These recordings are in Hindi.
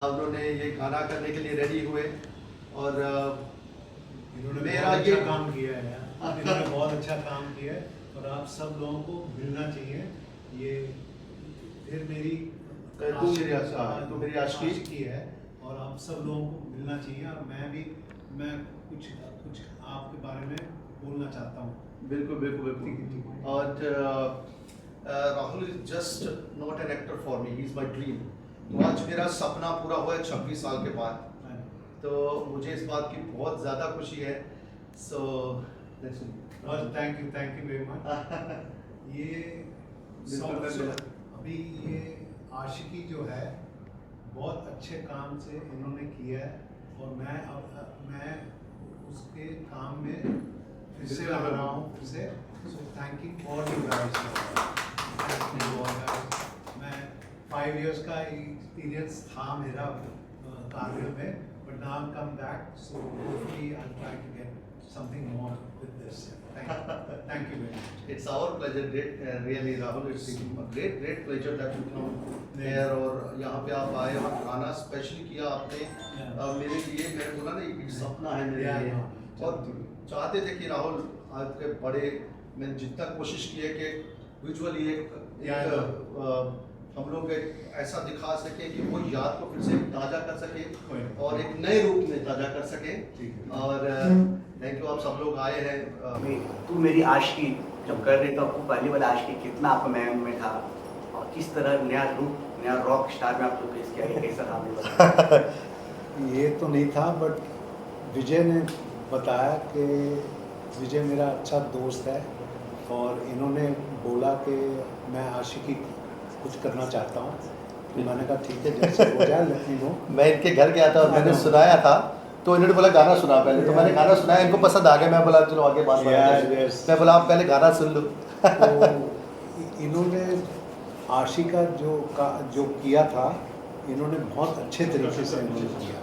उन्होंने ये गाना करने के लिए रेडी हुए और इन्होंने मेरा बहुत ये अच्छा काम किया है यार, इन्होंने बहुत अच्छा काम किया है और आप सब लोगों को मिलना चाहिए। ये फिर मेरी तू मेरी आशिकी है और आप सब लोगों को मिलना चाहिए। और मैं कुछ आपके बारे में बोलना चाहता हूँ। बिल्कुल बिल्कुल बिल्कुल। और Rahul is just not an actor for me, he is my dream. तो आज मेरा सपना पूरा हुआ है 26 साल के बाद, तो मुझे इस बात की बहुत ज़्यादा खुशी है। So thank you very much. ये अभी ये आशिकी जो है बहुत अच्छे काम से इन्होंने किया है और मैं उसके काम में फिर से लग रहा हूँ फिर से। So thank you all you guys. मैं 5 इयर्स का एक्सपीरियंस था मेरा कारगिल में, but now I'm come back, so hopefully I'll try to get something more with this. Thank you very much. It's our pleasure, really Rahul, it's a great pleasure that you come here और यहाँ पे आप आए और गाना स्पेशली किया आपने मेरे लिए। मैंने बोला ना एक सपना है मेरे लिए और चाहते थे कि राहुल आपके बड़े, मैंने जितना कोशिश की है कि विजुअली एक हम लोग ऐसा दिखा सके कि वो याद को फिर से ताज़ा कर सके और एक नए रूप में ताज़ा कर सके। और थैंक यू, आप सब लोग आए हैं। तू मेरी आशिकी जब कर रहे तो आपको पहली वाला आशिकी कितना आपका में था और किस तरह नया रूप, नया रॉक स्टार में आपको पेश किया, ये कैसा था? ये तो नहीं था, बट विजय ने बताया कि विजय मेरा अच्छा दोस्त है और इन्होंने बोला कि मैं आशिकी कुछ करना चाहता हूँ। तो मैंने कहा ठीक है, जैसे हो जाए लेट मी नो। मैं इनके घर गया था और मैंने सुनाया था, तो इन्होंने बोला गाना सुना पहले। तो मैंने गाना सुनाया, इनको पसंद आ गया। मैं बोला चलो आगे बात बढ़ाते हैं। मैं बोला आप पहले गाना सुन लो। तो इन्होंने आशिका जो किया था, इन्होंने बहुत अच्छे तरीके से इन्होंने किया।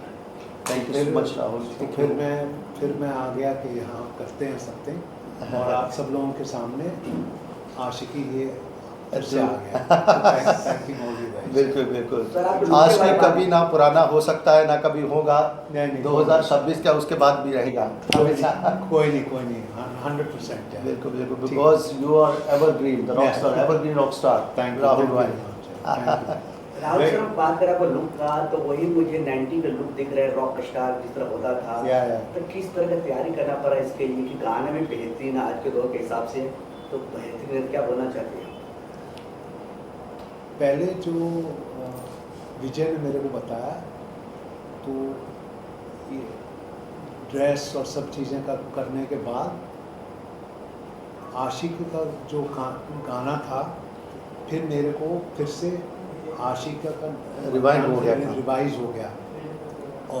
Thank you so much Rahul. तो फिर मैं आ गया कि हाँ करते हैं समथिंग, और आप सब लोगों के सामने आशिकी ये से आ गया। बिल्कुल बिल्कुल। आशिकी कभी ना पुराना हो सकता है ना कभी होगा। 2026 का उसके बाद भी रहेगा हमेशा। कोई नहीं 100%। बिल्कुल बिल्कुल, because you are evergreen, the rock star, evergreen rock star. Thank you Rahul भाई। राहुल सर, हम बात करें आपको लुक का, तो वही मुझे 90 का लुक दिख रहा है, रॉक स्टार जिस तरह होता था। तो किस तरह का तैयारी करना पड़ा इसके लिए कि गाने में बेहतरीन आज के दौर के हिसाब से, तो बेहतरीन क्या बोलना चाहते हैं? पहले जो विजय ने मेरे को बताया, तो ये ड्रेस और सब चीज़ें का करने के बाद आशिकी का जो गाना था, फिर मेरे को फिर से आशिका का रिवाइज हो गया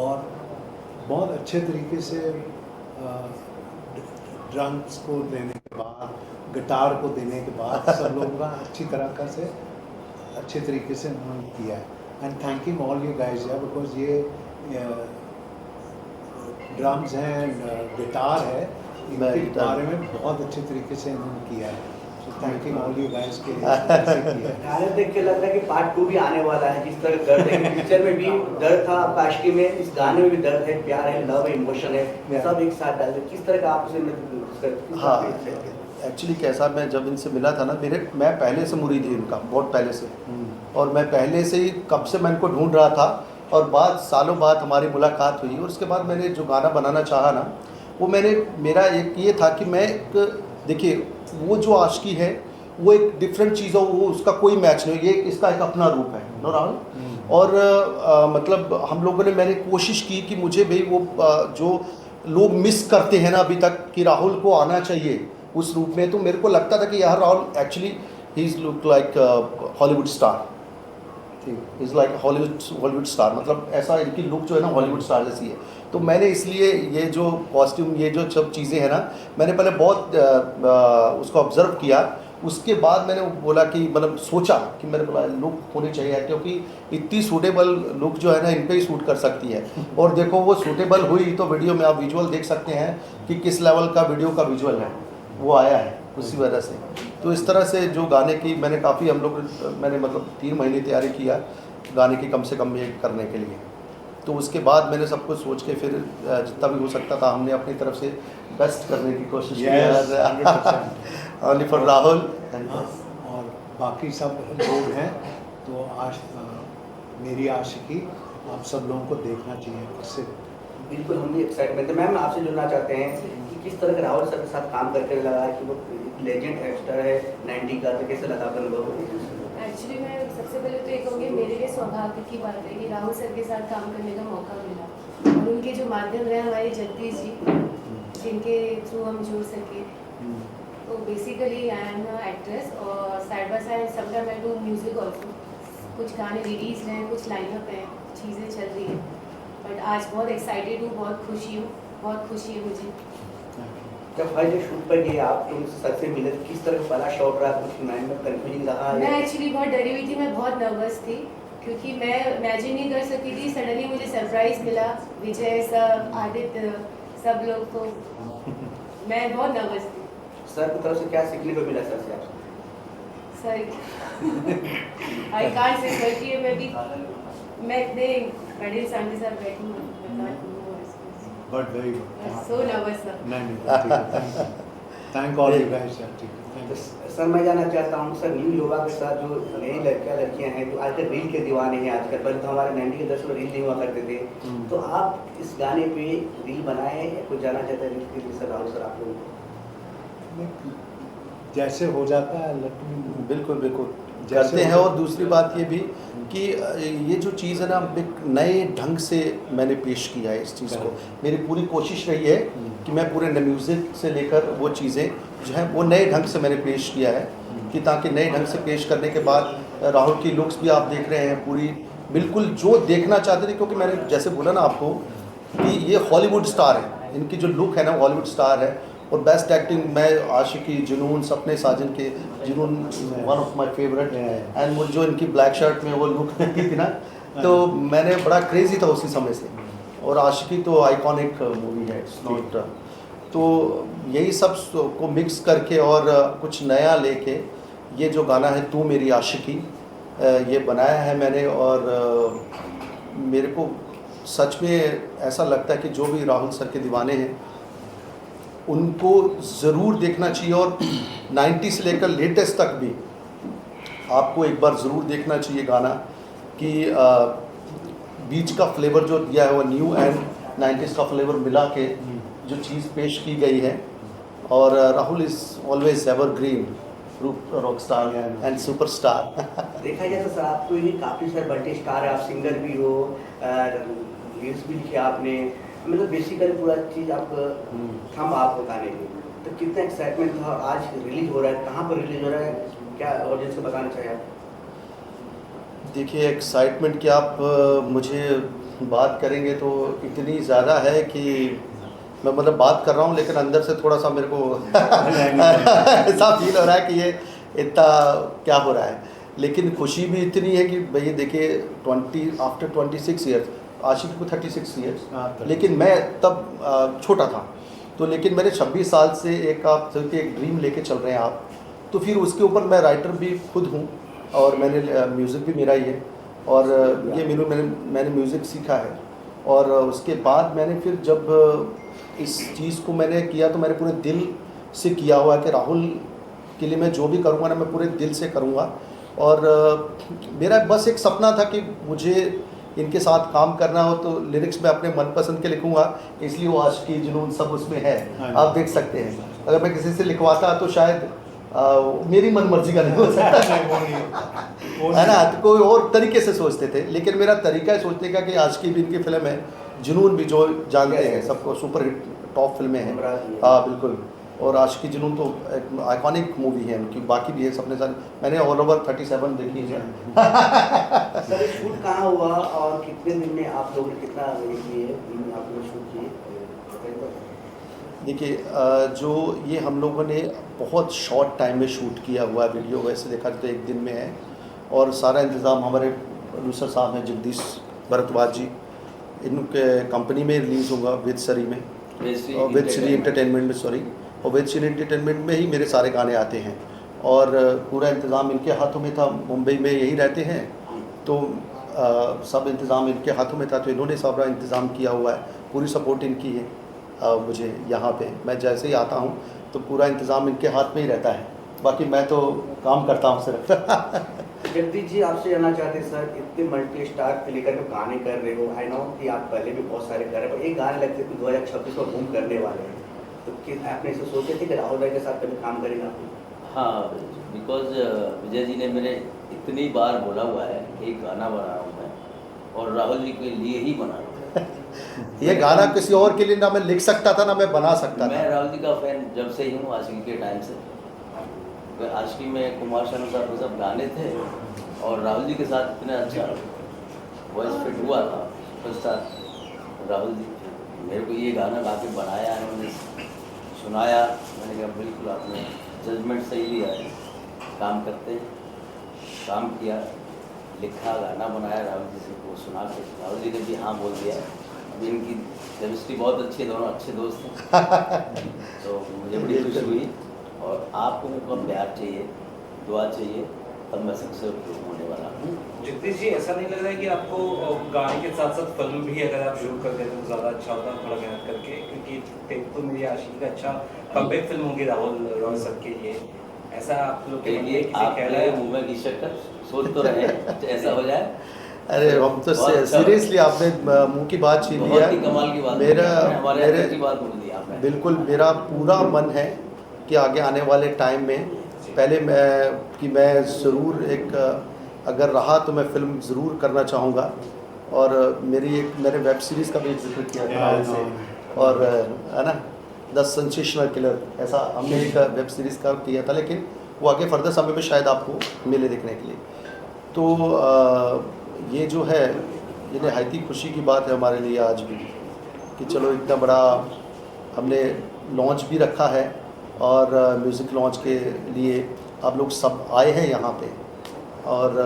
और बहुत अच्छे तरीके से ड्रम्स को देने के बाद, गिटार को देने के बाद सब लोगों का अच्छे तरीके से उन्होंने किया है। And thanking all you guys है, बिकॉज ये ड्रम्स हैं एंड गिटार है, इनके बारे में बहुत अच्छे तरीके से इन्होंने किया है। सो थैंकिंग ऑल यू गाइज के गाने देख के लगता है कि पार्ट 2 भी आने वाला है। जिस तरह दर्द है, पिक्चर में भी दर्द था, आशिकी में, इस गाने में भी दर्द है, प्यार है, लव है, इमोशन है, सब एक साथ डाल दे। किस तरह का आप उसे? हाँ, एक्चुअली कैसा, मैं जब इनसे मिला था ना, मैं पहले से मुरीद ही इनका, बहुत पहले से। और मैं पहले से ही कब से मैं इनको ढूंढ रहा था और सालों बाद हमारी मुलाकात हुई। और उसके बाद मैंने जो गाना बनाना चाहा ना, वो मेरा एक ये था कि मैं देखिए, वो जो आशिकी है वो एक डिफरेंट चीज़ है, वो उसका कोई मैच नहीं, ये इसका एक अपना रूप है नो राहुल। और मतलब हम लोगों ने, मैंने कोशिश की कि मुझे भाई वो जो लोग मिस करते हैं ना अभी तक, कि राहुल को आना चाहिए उस रूप में। तो मेरे को लगता था कि यार Rahul actually he is look like Hollywood star, is like Hollywood star, मतलब ऐसा इनकी लुक जो है ना हॉलीवुड स्टार जैसी है। तो मैंने इसलिए ये जो कॉस्ट्यूम, ये जो सब चीज़ें हैं ना, मैंने पहले बहुत उसको ऑब्ज़र्व किया। उसके बाद मैंने बोला कि मतलब सोचा कि मैंने बोला लुक होनी चाहिए, क्योंकि इतनी सूटेबल लुक जो है ना इन पे ही सूट कर सकती है। और देखो वो सूटेबल हुई, तो वीडियो में आप विजुअल देख सकते हैं कि किस लेवल का वीडियो का विजुअल है वो आया है उसी वजह से। तो इस तरह से जो गाने की मैंने काफ़ी मैंने मतलब 3 महीने तैयारी किया गाने की, कम से कम ये करने के लिए। तो उसके बाद मैंने सब कुछ सोच के फिर जितना भी हो सकता था हमने अपनी तरफ से बेस्ट करने की कोशिश Yes, की ओनली फॉर राहुल। और बाकी सब लोग हैं तो आज मेरी आशिकी आप सब लोगों को देखना चाहिए इससे। बिल्कुल हम भी एक्साइटमेंट है। मैम आपसे जुड़ना चाहते हैं कि किस तरह के राहुल सर के साथ काम करके लगा कि वो लेजेंड एक्टर है 90 का, तो कैसे लगा आपका अनुभव? एक्चुअली मैं सबसे पहले तो ये कहूँगी मेरे लिए सौभाग्य की बात है कि राहुल सर के साथ काम करने का मौका मिला और उनके जो माध्यम रहे हमारे जगदीश जी जिनके थ्रू हम जुड़ सके। तो बेसिकली आई एम एक्ट्रेस और side by side sometime I do music also. कुछ गाने रिलीज हैं, कुछ लाइनअप हैं, चीज़ें चल रही हैं। बट आज बहुत एक्साइटेड हूँ, बहुत खुशी है मुझे। जब हर शूट पर गए आप तो उनसे सर से मिले, किस तरह का पहला शॉट रहा, कुछ माइंड में कंफ्यूजिंग रहा? मैं एक्चुअली बहुत डरी हुई थी, मैं बहुत नर्वस थी क्योंकि मैं इमेजिन नहीं कर सकती थी। सडनली मुझे सरप्राइज मिला, विजय सर, आदित्य, सब लोग, तो मैं बहुत नर्वस थी। सर की तरफ से क्या सीखने को मिला सर से आपसे? Sir I can't say sir कि मैं इतने बड़े इंसान के साथ बैठी हूँ, but very good. So nervous sir. नहीं thank all you guys sir. ठीक है तो सर मैं जानना चाहता हूँ सर, न्यू युवा के साथ जो नई लड़कियाँ हैं जो आजकल रील के दीवाने हैं आजकल, पहले तो हमारे 90 के दशक में रील नहीं हुआ करते थे, तो आप इस गाने पे रील बनाए या कुछ जानना चाहते हैं रील के सर राहुल सर आप लोगों को? जैसे हो जाता है लड़की बिल्कुल बिल्कुल करते हैं। और दूसरी बात ये भी कि ये जो चीज़ है ना एक नए ढंग से मैंने पेश किया है इस चीज़ को। मेरी पूरी कोशिश रही है कि मैं पूरे म्यूज़िक से लेकर वो चीज़ें जो हैं वो नए ढंग से मैंने पेश किया है कि ताकि नए ढंग से पेश करने के बाद राहुल की लुक्स भी आप देख रहे हैं पूरी बिल्कुल जो देखना चाहते थे। क्योंकि मैंने जैसे बोला ना आपको कि ये हॉलीवुड स्टार है, इनकी जो लुक है ना हॉलीवुड स्टार है। और बेस्ट एक्टिंग मैं आशिकी, जुनून, सपने साजन के जुनून one of my favourite. And वो जो इनकी ब्लैक शर्ट में वो लुक की थी ना, तो मैंने बड़ा क्रेजी था उसी समय से। और आशिकी तो आइकॉनिक मूवी है, इट्स नॉट। तो यही सब को मिक्स करके और कुछ नया लेके ये जो गाना है तू मेरी आशिकी, ये बनाया है मैंने। और मेरे को सच में ऐसा लगता है कि जो भी राहुल सर के दीवाने हैं उनको ज़रूर देखना चाहिए। और 90 से लेकर लेटेस्ट तक भी आपको एक बार ज़रूर देखना चाहिए गाना कि बीच का फ्लेवर जो दिया है वो न्यू एंड 90s का फ्लेवर मिला के जो चीज़ पेश की गई है। और Rahul is always evergreen rock star and superstar. देखा जाए तो सर आपको ये काफ़ी सारे बल्टी स्टार है, आप सिंगर भी हो, रील्स भी लिखे आपने, मतलब बेसिकली पूरा चीज़ आप थम आप गाने की, तो कितना एक्साइटमेंट था। आज रिलीज हो रहा है, कहाँ पर रिलीज हो रहा है, क्या ऑडियंस को बताना चाहिए आप? देखिए एक्साइटमेंट की आप मुझे बात करेंगे तो इतनी ज़्यादा है कि मैं मतलब बात कर रहा हूँ लेकिन अंदर से थोड़ा सा मेरे को ऐसा फील हो रहा है कि ये इतना क्या हो रहा है। लेकिन खुशी भी इतनी है कि भैया देखिए आफ्टर 26 ईयर्स, आशिकी को 36 ईयर्स, लेकिन मैं तब छोटा था। तो लेकिन मेरे 26 साल से एक आप एक ड्रीम लेके चल रहे हैं आप, तो फिर उसके ऊपर मैं राइटर भी खुद हूँ और मैंने म्यूज़िक भी मेरा ही है। और ये मैंने म्यूज़िक सीखा है। और उसके बाद मैंने फिर जब इस चीज़ को मैंने किया तो मैंने पूरे दिल से किया हुआ है कि राहुल के लिए मैं जो भी करूँगा ना मैं पूरे दिल से करूँगा। और मेरा बस एक सपना था कि मुझे इनके साथ काम करना हो तो लिरिक्स में अपने मनपसंद के लिखूँगा, इसलिए वो आशिकी, जुनून सब उसमें है, आप देख सकते हैं। अगर मैं किसी से लिखवाता तो शायद मेरी मन मर्जी का नहीं हो सकता है ना, तो कोई और तरीके से सोचते थे। लेकिन मेरा तरीका है सोचने का कि आशिकी भी इनकी फिल्म है, जुनून भी जो जानते हैं सबको सुपर हिट टॉप फिल्में हैं। हाँ बिल्कुल। और आशिकी जुनून तो एक आइकॉनिक मूवी है उनकी, बाकी भी है सपने साजन, मैंने ऑल ओवर 37 देखी है। सर शूट कहाँ हुआ और कितने दिन में आप लोगों ने कितना आप लोग शूट किए? देखिए जो ये हम लोगों ने बहुत शॉर्ट टाइम में शूट किया हुआ वीडियो, वैसे देखा तो एक दिन में है। और सारा इंतज़ाम हमारे प्रोड्यूसर साहब हैं जगदीश भरद्वाज जी, इनके कंपनी में रिलीज़ होगा विद श्री में, विद श्री एंटरटेनमेंट में, सॉरी, और विद श्री एंटरटेनमेंट में ही मेरे सारे गाने आते हैं। और पूरा इंतज़ाम इनके हाथों में था, मुंबई में यही रहते हैं। तो सब इंतज़ाम इनके हाथों में था, तो इन्होंने सारा इंतज़ाम किया हुआ है, पूरी सपोर्ट इनकी है मुझे यहाँ पे। मैं जैसे ही आता हूँ तो पूरा इंतज़ाम इनके हाथ में ही रहता है, बाकी मैं तो काम करता हूँ सिर्फ। जगदीश जी, आपसे जानना चाहते हैं सर, इतने मल्टी स्टार के लेकर जो गाने कर रहे हो, आई नो कि आप पहले भी बहुत सारे कर रहे हो, पर एक गाने लगते कि 2026 में बूम करने वाले हैं, तो कि आपने इसे सोचे थे कि राहुल भाई के साथ कभी काम करेगा? हाँ, बिकॉज विजय जी ने मेरे इतनी बार बोला हुआ है कि एक गाना बना रहा हूँ मैं, और राहुल जी के लिए ही बना रहा हूँ। ये गाना किसी और के लिए ना मैं लिख सकता था ना मैं बना सकता मैं था। राहुल जी का फैन जब से ही हूँ, आशिकी के टाइम से। आशिकी में कुमार शानू साहब के सब गाने थे, और राहुल जी के साथ इतना अच्छा वॉइस फिट हुआ था सुपरस्टार राहुल जी। मेरे को ये गाना गा के बनाया, उन्होंने सुनाया, मैंने कहा बिल्कुल आपने जजमेंट सही लिया है, काम करते हैं। काम किया, लिखा, गाना बनाया, राहुल जी से वो सुना के राहुल जी ने भी हाँ बोल दिया। अभी इनकी केमिस्ट्री बहुत अच्छी है, दोनों अच्छे दोस्त हैं। तो मुझे बड़ी खुशी हुई, और आपको उनका प्यार चाहिए, दुआ चाहिए, तब मैं सक्सेसफुल होने वाला हूँ। जगदीश जी, ऐसा नहीं लग रहा है कि आपको गाने के साथ साथ फिल्म भी अगर आप शुरू कर देते तो ज़्यादा अच्छा होता, थोड़ा मेहनत करके, क्योंकि तेरे तो मेरी आशिकी का अच्छा कमबैक फिल्म होगी राहुल रॉय सर के लिए, ऐसा आप लोग के मन में किसी ख्याल है? मुँह में की शक्कर सोच तो रहे ऐसा हो जाए। अरे हम तो सीरियसली आपने मुंह की बात छीन लिया। बहुत ही कमाल की बात मेरा हमारे मेरे अंदर की बात बोल दी आपने। बिल्कुल मेरा पूरा मन है कि आगे आने वाले टाइम में पहले मैं ज़रूर एक अगर रहा तो मैं फ़िल्म ज़रूर करना चाहूँगा, और मैंने वेब सीरीज़ का भी जिक्र किया था उनसे, और है ना द सेंसेशनल किलर, ऐसा हमने एक वेब सीरीज़ का किया था, लेकिन वो आगे फर्दर समय में शायद आपको मिले देखने के लिए। तो ये जो है ये नहायती खुशी की बात है हमारे लिए आज भी कि चलो इतना बड़ा हमने लॉन्च भी रखा है, और म्यूज़िक लॉन्च के लिए आप लोग सब आए हैं यहाँ पे, और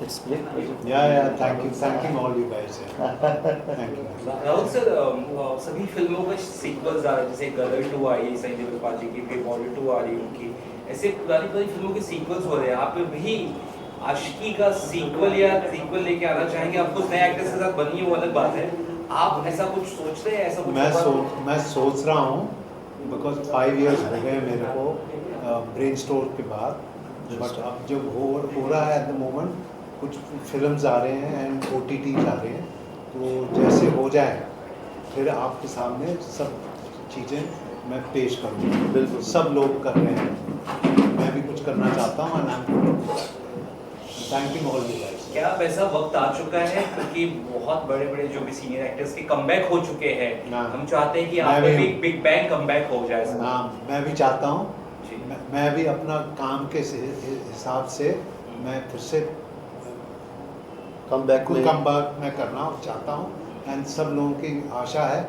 इट्स ग्रेट। या thank you all you guys, thank you. Rahul sir, सभी फिल्मों का सीक्वल्स आ रहे हैं, जैसे गदर 2 आई है सनी देओल पाजी की, फिर बॉलीवुड 2 आ रही है उनकी, ऐसे पुरानी फिल्मों के सीक्वल्स हो रहे हैं। आप भी आशिकी का सीक्वल लेके आना चाहेंगे? आपको नए एक्टर्स के साथ बनी है वो अलग बात है, आप ऐसा कुछ सोच रहे हैं? ऐसा कुछ मैं सोच रहा हूँ, बिकॉज 5 years हो गए मेरे को ब्रेन स्टोर के बाद, बट अब जब हो रहा है एट द मोमेंट, कुछ फिल्म्स आ रहे हैं एंड OTTs आ रहे हैं, तो जैसे हो जाए फिर आपके सामने सब चीज़ें मैं पेश करूँगा। बिल्कुल सब लोग कर रहे हैं, मैं भी कुछ करना चाहता हूँ, and thank you all you guys. क्या अब ऐसा वक्त आ चुका है, क्योंकि बहुत बड़े बड़े जो भी सीनियर एक्टर्स के कमबैक हो चुके हैं, हम चाहते हैं कि आप भी बिग बैंग कमबैक हो जाए? हाँ, मैं भी चाहता हूँ, जी। मैं भी अपना काम के हिसाब से मैं फिर से कम बैक मैं करना चाहता हूँ, एंड सब लोगों की आशा है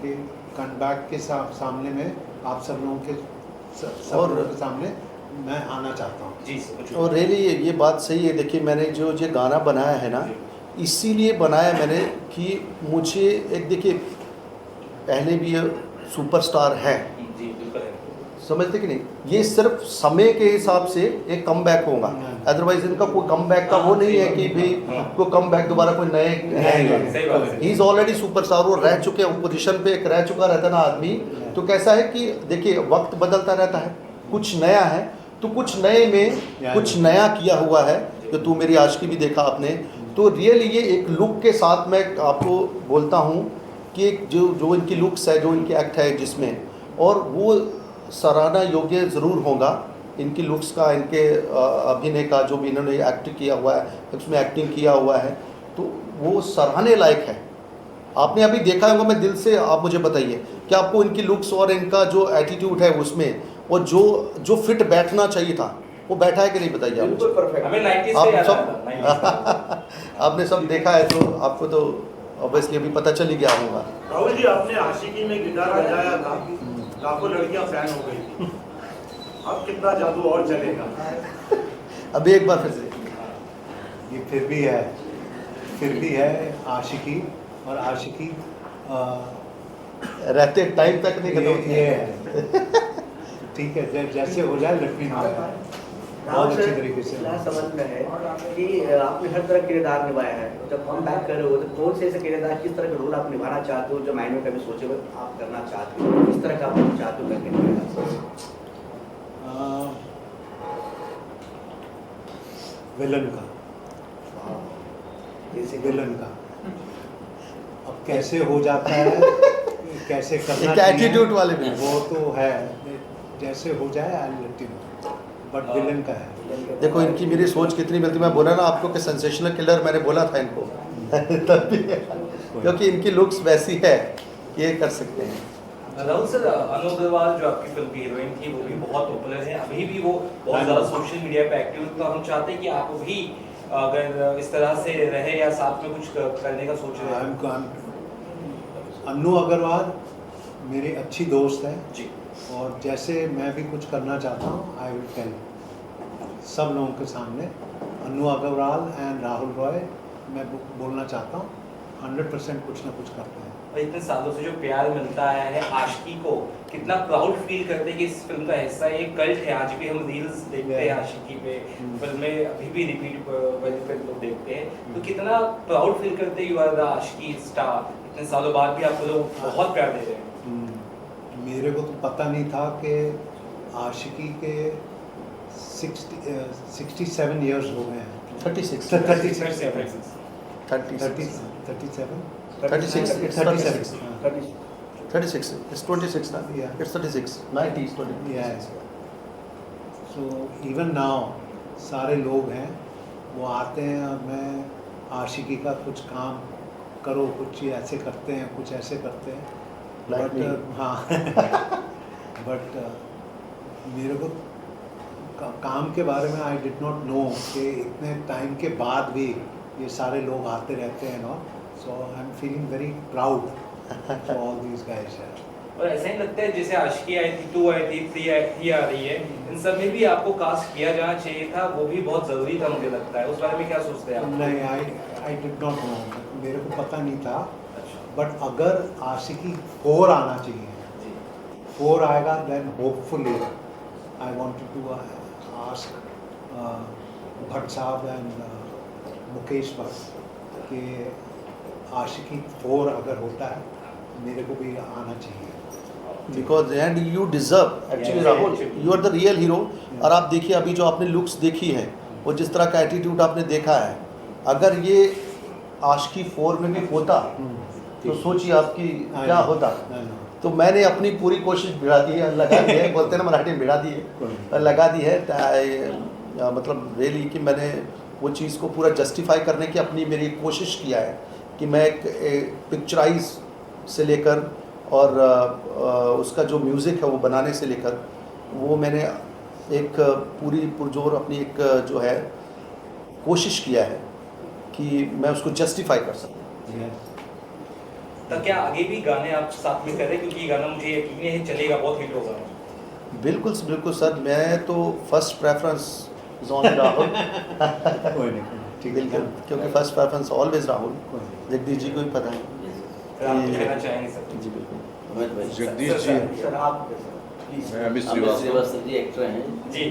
कि कमबैक के सामने में आप सब लोगों के लोगों के सामने मैं आना चाहता हूँ। जी सर। और रियली ये बात सही है। देखिए मैंने जो ये गाना बनाया है ना, इसीलिए बनाया मैंने कि मुझे एक, देखिए पहले भी ये सुपरस्टार है, जी बिल्कुल है। समझते कि नहीं, ये सिर्फ समय के हिसाब से एक कम बैक होगा, अदरवाइज इनका कोई कम बैक का वो नहीं है कि भाई कोई कम बैक दोबारा कोई नए है। ही इज़ ऑलरेडी सुपरस्टार, वो रह चुके हैं पोजीशन पे, एक रह चुका रहता है ना आदमी। तो कैसा है कि देखिए वक्त बदलता रहता है, कुछ नया है तो कुछ नए में कुछ नया किया हुआ है, जो तू मेरी आशिकी भी देखा आपने। तो रियली ये एक लुक के साथ मैं आपको बोलता हूँ कि एक जो इनकी लुक्स है, जो इनकी एक्ट है जिसमें, और वो सराहना योग्य ज़रूर होगा इनकी लुक्स का, इनके अभिनय का, जो भी इन्होंने एक्ट किया हुआ है, उसमें एक्टिंग किया हुआ है, तो वो सराहने लायक है। आपने अभी देखा होगा, मैं दिल से आप मुझे बताइए कि आपको इनकी लुक्स और इनका जो एटीट्यूड है उसमें, और जो फिट बैठना चाहिए था वो बैठा है कि नहीं, बताइए आप बिल्कुल परफेक्ट। हमें 90s आप से याद सब आता है। आपने सब देखा है, तो आपको तो ऑब्वियसली अभी पता चल ही गया होगा। राहुल जी, आपने आशिकी में गिटार बजाया था, लाखों लड़कियां फैन हो गई थी, अब कितना जादू और चलेगा? अभी एक बार फिर से ये फिर भी है आशिकी, और आशिकी रहते टाइम तक नहीं खत्म होती ये है। है। ठीक है, जैसे हो जाए लक्ष्मी नाम। बहुत अच्छी तरीके से। मेरा समझ में है कि आपने हर तरह किरदार निभाया है, जब हम बैक कर रहे हो तो कौन से ऐसे किरदार, किस तरह का रोल आप निभाना चाहते हो जो माइंड में कभी सोचे हुए आप करना चाहते हो, किस तरह का आप चाहते हो करके निभाना? विलन का, जैसे विलन का अब कैसे हो जाता है, कैसे करना एक एटीट्यूड वाले भी। वो तो है, जैसे हो जाए I let you know, but villain का है। देखो इनकी मेरी सोच कितनी मिलती, मैं बोला ना आपको कि सेंसेशनल किलर मैंने बोला था इनको तब भी, क्योंकि इनकी लुक्स वैसी है कि ये कर सकते हैं। राहुल सर, अनु अग्रवाल जो आपकी फिल्म की हीरोइन थी वो भी बहुत पॉपुलर है, अभी भी वो बहुत ज़्यादा सोशल मीडिया पे एक्टिव है, तो हम चाहते हैं कि आप भी अगर इस तरह से रहे या साथ में कुछ करने का सोच रहे हैं। अनु अग्रवाल मेरी अच्छी दोस्त है जी, और जैसे मैं भी कुछ करना चाहता हूँ आई विल टेल सब लोगों के सामने। अनु अग्रवाल एंड राहुल रॉय मैं बोलना चाहता हूँ 100% कुछ ना कुछ करते हैं। और इतने सालों से जो प्यार मिलता है आशिकी को, कितना प्राउड फील करते हैं कि इस फिल्म का हिस्सा है, एक कल्ट है, आज भी हम रील्स देखते हैं आशिकी पे, फिल्में अभी भी रिपीट पे लोग देखते हैं, तो कितना प्राउड फील करते हैं you are the Aashiqui star, इतने सालों बाद भी आपको लोग बहुत प्यार दे रहे हैं। मेरे को तो पता नहीं था कि आशिकी के 67 इयर्स हो गए हैं। 36 37 36 it's 26 ना, Yeah. it's 36 90 is 26 Yeah. So even now सारे लोग हैं वो आते हैं और मैं आशिकी का कुछ काम करो, कुछ ये ऐसे करते हैं, कुछ ऐसे करते हैं, Like me. हाँ बट मेरे को काम के बारे में आई डिड नॉट नो कि इतने टाइम के बाद भी ये सारे लोग आते रहते हैं ना, so I am feeling very proud for all these guys. और ऐसा ही लगता है जैसे आशिकी आई थी, 2 आई थी, 3 आ रही है, इन सब में भी आपको कास्ट किया जाना चाहिए था, वो भी बहुत ज़रूरी था मुझे लगता है, उस बारे में क्या सोचते हैं आप? नहीं, आई डिड नॉट नो, मेरे को पता नहीं था, बट अगर आशिकी 4 आना चाहिए, 4 आएगा then hopefully I wanted to ask Bhatt साहब एंड मुकेश भट्ट कि आशिकी 4 अगर होता है मेरे को भी आना चाहिए। Because and you deserve actually Rahul, you are the real hero. और आप देखिए अभी जो आपने लुक्स देखी है और जिस तरह का एटीट्यूड आपने देखा है, अगर ये आशिकी 4 में भी होता तो सोचिए आपकी क्या होता। तो मैंने अपनी पूरी कोशिश भिड़ा दी है, लगा दी है, बोलते हैं ना मराठी में भिड़ा दी है, लगा दी है, मतलब रियली कि मैंने वो चीज़ को पूरा जस्टिफाई करने की अपनी मेरी कोशिश किया है कि मैं एक पिक्चराइज से लेकर और उसका जो म्यूज़िक है वो बनाने से लेकर वो मैंने एक पूरी पुरजोर अपनी एक जो है कोशिश किया है कि मैं उसको जस्टिफाई कर सकूँ। तो क्या आगे भी गाने आप साथ में करें, क्योंकि ये गाना मुझे यकीन है चलेगा, बहुत हिट होगा? बिल्कुल बिल्कुल सर, मैं तो फर्स्ट प्रेफरेंस ऑन राहुल बिल्कुल, क्योंकि first preference always Rahul. Jagdish ji को भी पता है। आप तो कहना चाहेंगे सर? जी बिल्कुल। अमित भाई, जगदीश जी, सर आप मैं अमित अमित श्रीवास्तव। श्रीवास्तव जी एक्टर हैं जी।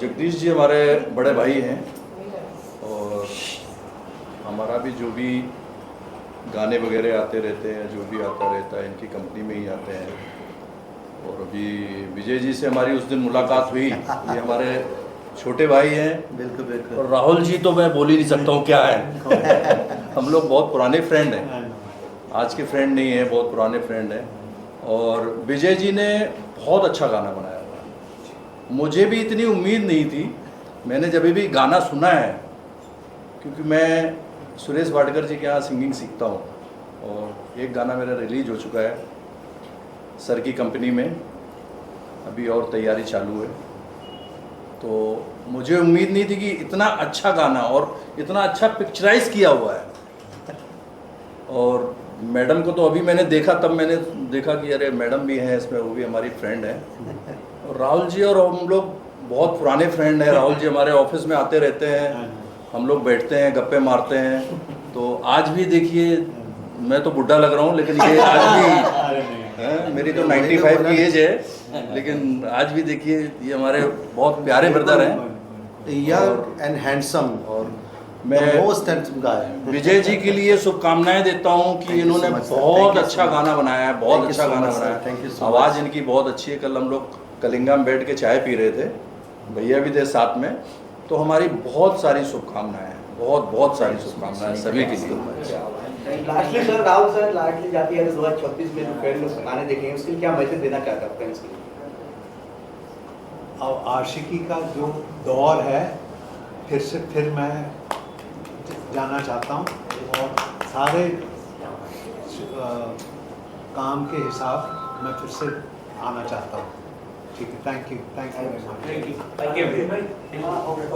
जगदीश जी हमारे बड़े भाई हैं और हमारा भी जो भी गाने वगैरह आते रहते हैं, जो भी आता रहता है इनकी कंपनी में ही आते हैं। और अभी विजय जी से हमारी उस दिन मुलाकात हुई, ये हमारे छोटे भाई हैं। बिल्कुल बिल्कुल। और राहुल जी तो मैं बोल ही नहीं सकता हूँ क्या है। हम लोग बहुत पुराने फ्रेंड हैं, आज के फ्रेंड नहीं हैं, बहुत पुराने फ्रेंड हैं। और विजय जी ने बहुत अच्छा गाना बनाया हुआ, मुझे भी इतनी उम्मीद नहीं थी। मैंने जब भी गाना सुना है, क्योंकि मैं सुरेश वाडकर जी के यहाँ सिंगिंग सीखता हूँ, और एक गाना मेरा रिलीज हो चुका है सर की कंपनी में, अभी और तैयारी चालू है। तो मुझे उम्मीद नहीं थी कि इतना अच्छा गाना और इतना अच्छा पिक्चराइज किया हुआ है। और मैडम को तो अभी मैंने देखा, तब मैंने देखा कि अरे मैडम भी हैं इसमें, वो भी हमारी फ्रेंड है। और राहुल जी और हम लोग बहुत पुराने फ्रेंड हैं। राहुल जी हमारे ऑफिस में आते रहते हैं, हम लोग बैठते हैं, गप्पे मारते हैं। तो आज भी देखिए मैं तो बुढ़ा लग रहा हूँ, लेकिन ये आज भी हैं, मेरी तो 95 की एज है, लेकिन आज भी देखिए ये हमारे बहुत प्यारे ब्रदर हैं। यंग एंड हैंडसम और मैं most handsome guy Vijay ji के लिए शुभकामनाएं देता हूँ कि Thank you इन्होंने so much, sir. बहुत Thank you अच्छा so much. गाना बनाया है, बहुत Thank you अच्छा so गाना much, sir. बनाया Thank you है। so आवाज़ much. इनकी बहुत अच्छी है। कल हम लोग कलिंगा में बैठ के चाय पी रहे थे, भैया भी थे साथ में, तो हमारी बहुत सारी शुभकामनाएं हैं, बहुत बहुत सारी शुभकामनाएं सभी के लिए। Lastly sir, Rahul sir, lastly जाती है 2036 में जो फैन लोग गाने देखेंगे उसके लिए क्या मैसेज देना चाहते हैं फैंस के लिए? अब आशिकी का जो दौर है फिर मैं जाना चाहता हूँ और सारे काम के हिसाब मैं फिर से आना चाहता हूँ। ठीक है, thank you very much. Thank you.